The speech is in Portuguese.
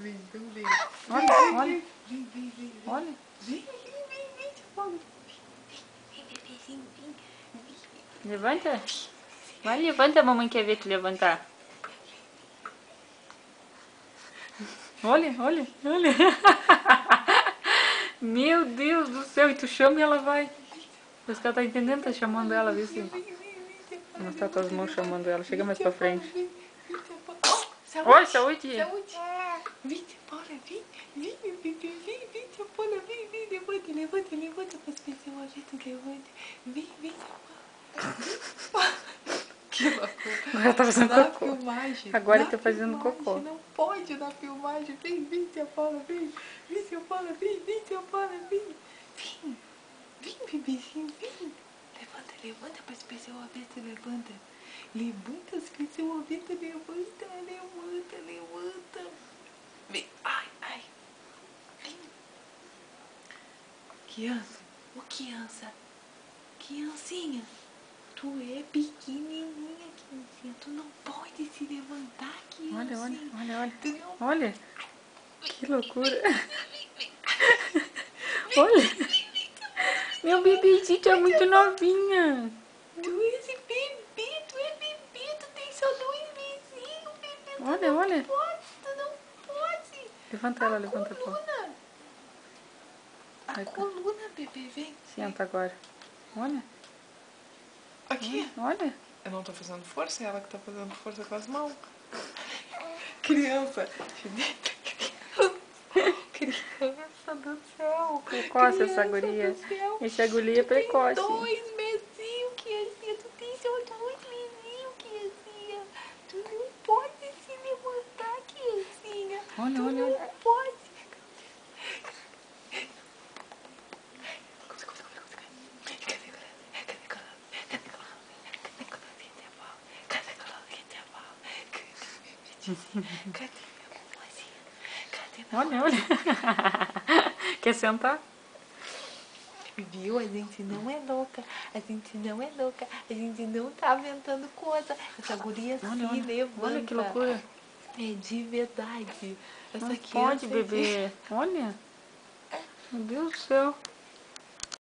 Vem, então vem. Olha, olha. Vem. Olha. Vem, Paulo. Vem, bebezinho, vem. Levanta. Vai, levanta, a mamãe quer ver tu levantar. Olha, olha, olha. Meu Deus do céu, e tu chama e ela vai. Parece que ela tá entendendo, tá chamando ela, viu? Sim. Vou mostrar tuas mãos chamando ela. Chega mais pra frente. Oi, saúde. Saúde. Vem, Paula, vem, tia Paula, vem, levanta para as pessoas ver, tu levanta. Vem, tia Paula. Que loucura. Agora tá fazendo na cocô. Filmagem. Agora tá fazendo cocô. Não pode na filmagem. Vem, tia Paula, vem. Vem, tia Paula, vem, tia Paula, vem. Vem, bebezinho, vem. Levanta para as pessoas ver, tu levanta. Levanta as pessoas ver, tu levanta. Vem, ai. Vem. Criancinha. Tu é pequenininha, criancinha. Tu não pode se levantar, criancinha. Olha. Tu não... Olha. Que loucura. Olha. Meu bebezinho, tu é muito novinha. Tu é bebê, tu tem só 2 mesinhos, bebê. Olha. Tu não pode. Levanta ela, levanta ela. A coluna, bebê, vem. Senta agora. Olha. Aqui. Olha. Eu não tô fazendo força, é ela que tá fazendo força com as mãos. Criança do céu. Precoce essa guria. Essa guria é precoce. Tu tem 2 mesinhos, criancinha. Tu tem só 2 mesinhos, criancinha. Tu não pode se levantar, criancinha. Olha. Não pode. Cadê minha Olha. Quer sentar? Viu? A gente não é louca. A gente não tá inventando coisa. Essa guria se levanta. Olha que loucura. É de verdade. Essa Não criança pode, bebê. Olha. Meu Deus do céu.